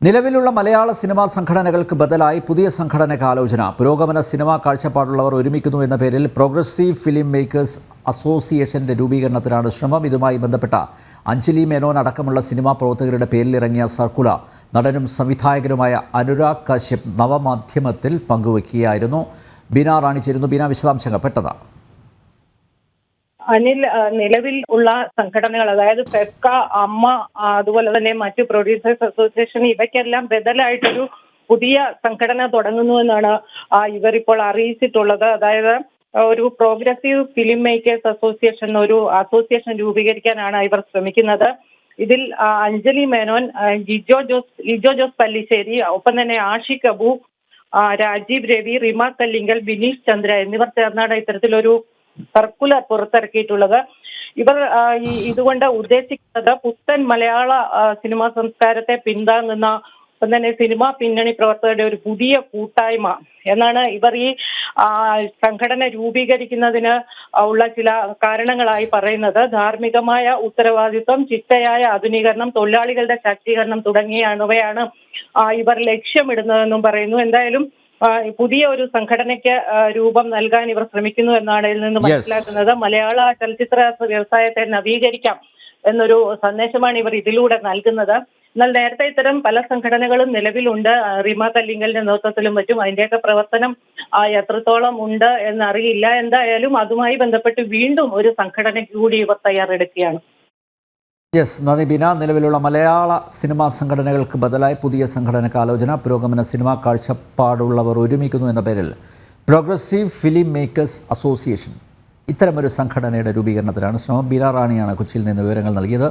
നിലവിലുള്ള മലയാള സിനിമാ സംഘടനകൾക്ക് ബദലായി പുതിയ സംഘടനയ്ക്ക് ആലോചന. പുരോഗമന സിനിമാ കാഴ്ചപ്പാടുള്ളവർ ഒരുമിക്കുന്നു എന്ന പേരിൽ പ്രോഗ്രസീവ് ഫിലിം മേക്കേഴ്സ് അസോസിയേഷന്റെ രൂപീകരണത്തിനാണ് ശ്രമം. ഇതുമായി ബന്ധപ്പെട്ട അഞ്ജലി മേനോൻ അടക്കമുള്ള സിനിമാ പ്രവർത്തകരുടെ പേരിലിറങ്ങിയ സർക്കുലർ നടനും സംവിധായകനുമായ അനുരാഗ് കശ്യപ് നവമാധ്യമത്തിൽ പങ്കുവയ്ക്കുകയായിരുന്നു. ബീന റാണി ചേരുന്നു. ബീന, വിശദാംശങ്ങൾ പെട്ടതാണ്. അനിൽ, നിലവിൽ ഉള്ള സംഘടനകൾ, അതായത് ഫെഫ്ക, അമ്മ, അതുപോലെ തന്നെ മറ്റു പ്രൊഡ്യൂസേഴ്സ് അസോസിയേഷൻ, ഇവയ്ക്കെല്ലാം ബദലായിട്ടൊരു പുതിയ സംഘടന തുടങ്ങുന്നുവെന്നാണ് ഇവർ ഇപ്പോൾ അറിയിച്ചിട്ടുള്ളത്. അതായത് ഒരു പ്രോഗ്രസീവ് ഫിലിം മേക്കേഴ്സ് അസോസിയേഷൻ, ഒരു അസോസിയേഷൻ രൂപീകരിക്കാനാണ് ഇവർ ശ്രമിക്കുന്നത്. ഇതിൽ അഞ്ജലി മേനോൻ, ലിജോ ജോസ് പല്ലിശ്ശേരി, ഒപ്പം തന്നെ ആഷിഖ് അബു, രാജീവ് രവി, റിമ കല്ലിങ്കൽ, ബിനീഷ് ചന്ദ്ര എന്നിവർ ചേർന്നാണ് ഇത്തരത്തിലൊരു സർക്കുലർ പുറത്തിറക്കിയിട്ടുള്ളത്. ഇവർ ഇതുകൊണ്ട് ഉദ്ദേശിക്കുന്നത് പുത്തൻ മലയാള സിനിമാ സംസ്കാരത്തെ പിന്താങ്ങുന്ന, ഒപ്പം തന്നെ സിനിമാ പിന്നണി പ്രവർത്തകരുടെ ഒരു പുതിയ കൂട്ടായ്മ എന്നാണ് ഇവർ ഈ സംഘടന രൂപീകരിക്കുന്നതിന് ഉള്ള ചില കാരണങ്ങളായി പറയുന്നത്. ധാർമ്മികമായ ഉത്തരവാദിത്വം, ചിട്ടയായ ആധുനീകരണം, തൊഴിലാളികളുടെ ശാക്തീകരണം തുടങ്ങിയവയാണ് ഇവർ ലക്ഷ്യമിടുന്നതെന്നും പറയുന്നു. എന്തായാലും പുതിയ ഒരു സംഘടനയ്ക്ക് രൂപം നൽകാൻ ഇവർ ശ്രമിക്കുന്നു എന്നാണ് ഇതിൽ നിന്ന് മനസ്സിലാക്കുന്നത്. മലയാള ചലച്ചിത്ര വ്യവസായത്തെ നവീകരിക്കാം എന്നൊരു സന്ദേശമാണ് ഇവർ ഇതിലൂടെ നൽകുന്നത്. എന്നാൽ നേരത്തെ ഇത്തരം പല സംഘടനകളും നിലവിലുണ്ട്. റിമ കല്ലിങ്കലിന്റെ നേതൃത്വത്തിലും മറ്റും അതിന്റെയൊക്കെ പ്രവർത്തനം എത്രത്തോളം ഉണ്ട് എന്നറിയില്ല. എന്തായാലും അതുമായി ബന്ധപ്പെട്ട് വീണ്ടും ഒരു സംഘടനയ്ക്ക് കൂടി ഇവർ തയ്യാറെടുക്കുകയാണ്. നന്ദി ബീന. നിലവിലുള്ള മലയാള സിനിമാ സംഘടനകൾക്ക് ബദലായി പുതിയ സംഘടനയ്ക്ക് ആലോചന. പുരോഗമന സിനിമാ കാഴ്ചപ്പാടുള്ളവർ ഒരുമിക്കുന്നു എന്ന പേരിൽ പ്രോഗ്രസീവ് ഫിലിം മേക്കേഴ്സ് അസോസിയേഷൻ ഇത്തരമൊരു സംഘടനയുടെ രൂപീകരണത്തിലാണ് ശ്രമം. ബീന റാണിയാണ് കൊച്ചിയിൽ നിന്ന് വിവരങ്ങൾ നൽകിയത്.